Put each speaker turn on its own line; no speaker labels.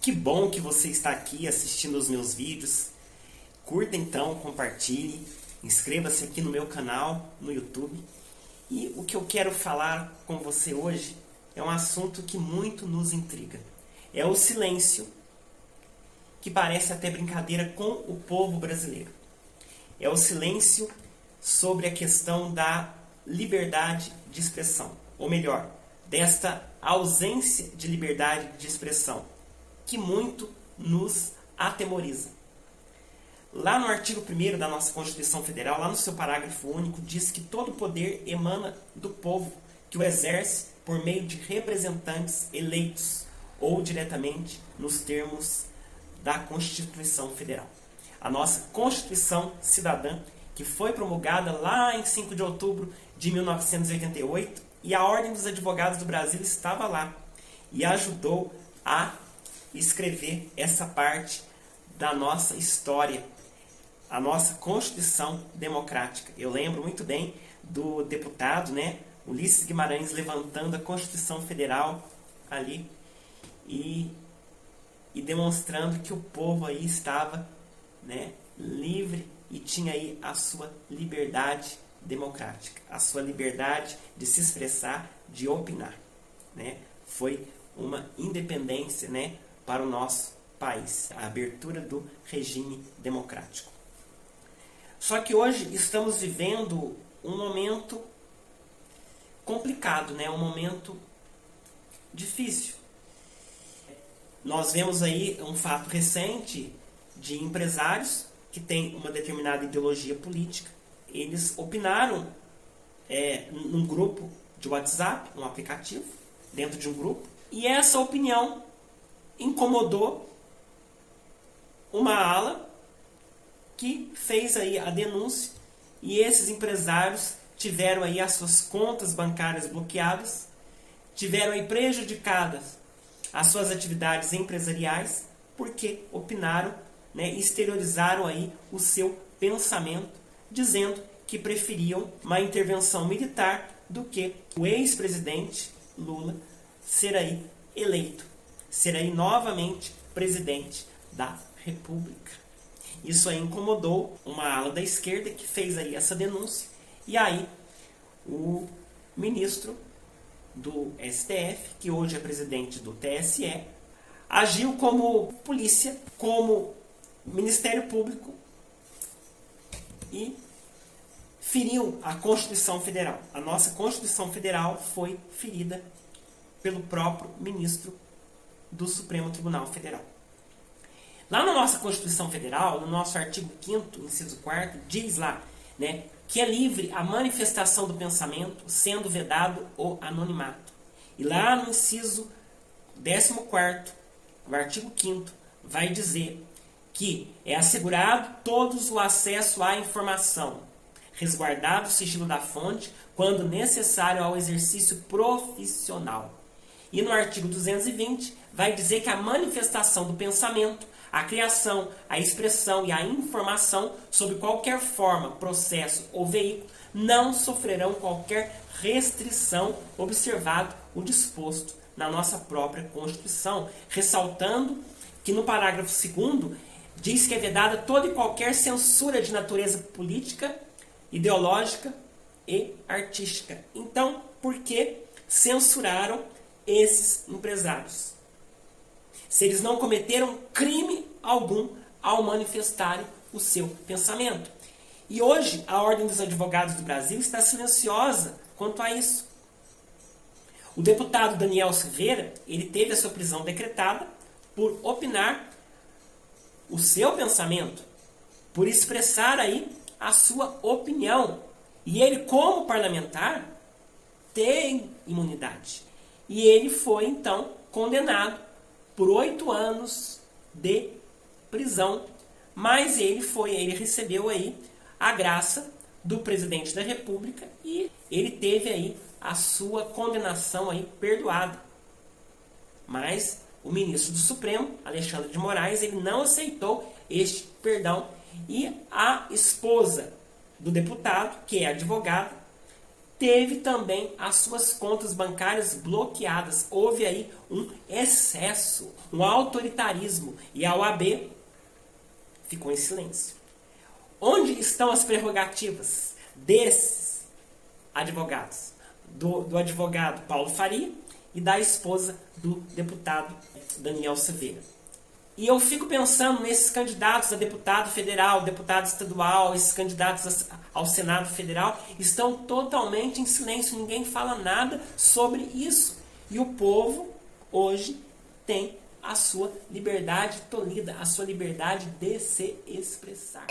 Que bom que você está aqui assistindo os meus vídeos. Curta então, compartilhe, inscreva-se aqui no meu canal no YouTube. E o que eu quero falar com você hoje é um assunto que muito nos intriga. É o silêncio, que parece até brincadeira com o povo brasileiro. É o silêncio sobre a questão da liberdade de expressão. Ou melhor, desta ausência de liberdade de expressão, que muito nos atemoriza. Lá no artigo 1º da nossa Constituição Federal, lá no seu parágrafo único, diz que todo poder emana do povo, que o exerce por meio de representantes eleitos ou diretamente nos termos da Constituição Federal. A nossa Constituição Cidadã, que foi promulgada lá em 5 de outubro de 1988, e a Ordem dos Advogados do Brasil estava lá e ajudou a escrever essa parte da nossa história, a nossa Constituição Democrática. Eu lembro muito bem do deputado, Ulisses Guimarães, levantando a Constituição Federal ali e demonstrando que o povo aí estava livre e tinha aí a sua liberdade democrática, a sua liberdade de se expressar, de opinar. Foi uma independência para o nosso país, a abertura do regime democrático. Só que hoje estamos vivendo um momento complicado, um momento difícil. Nós vemos aí um fato recente de empresários que têm uma determinada ideologia política. Eles opinaram num grupo de WhatsApp, um aplicativo, dentro de um grupo, e essa opinião incomodou uma ala que fez aí a denúncia, e esses empresários tiveram aí as suas contas bancárias bloqueadas, tiveram aí prejudicadas as suas atividades empresariais, porque opinaram, exteriorizaram aí o seu pensamento, dizendo que preferiam uma intervenção militar do que o ex-presidente Lula ser aí eleito, ser aí novamente presidente da República. Isso aí incomodou uma ala da esquerda que fez aí essa denúncia, e aí o ministro do STF, que hoje é presidente do TSE, agiu como polícia, como Ministério Público e feriu a Constituição Federal. A nossa Constituição Federal foi ferida pelo próprio ministro do Supremo Tribunal Federal. Lá na nossa Constituição Federal, no nosso artigo 5º, inciso 4º, diz lá, que é livre a manifestação do pensamento, sendo vedado o anonimato. E lá no inciso 14º, o artigo 5º, vai dizer que é assegurado todos o acesso à informação, resguardado o sigilo da fonte, quando necessário ao exercício profissional. E no artigo 220, vai dizer que a manifestação do pensamento, a criação, a expressão e a informação, sob qualquer forma, processo ou veículo, não sofrerão qualquer restrição, observado o disposto na nossa própria Constituição, ressaltando que no parágrafo 2º diz que é vedada toda e qualquer censura de natureza política, ideológica e artística. Então, por que censuraram esses empresários? Se eles não cometeram crime algum ao manifestarem o seu pensamento. E hoje a Ordem dos Advogados do Brasil está silenciosa quanto a isso. O deputado Daniel Silveira, ele teve a sua prisão decretada por opinar o seu pensamento, por expressar aí a sua opinião. E ele, como parlamentar, tem imunidade. E ele foi, então, condenado por 8 anos de prisão. Mas ele recebeu aí a graça do presidente da República e ele teve aí a sua condenação aí perdoada. Mas o ministro do Supremo, Alexandre de Moraes, ele não aceitou este perdão, e a esposa do deputado, que é advogada, teve também as suas contas bancárias bloqueadas. Houve aí um excesso, um autoritarismo, e a OAB ficou em silêncio. Onde estão as prerrogativas desses advogados? Do advogado Paulo Faria e da esposa do deputado Daniel Silveira. E eu fico pensando nesses candidatos a deputado federal, deputado estadual, esses candidatos ao Senado Federal, estão totalmente em silêncio, ninguém fala nada sobre isso. E o povo, hoje, tem a sua liberdade tolhida, a sua liberdade de se expressar.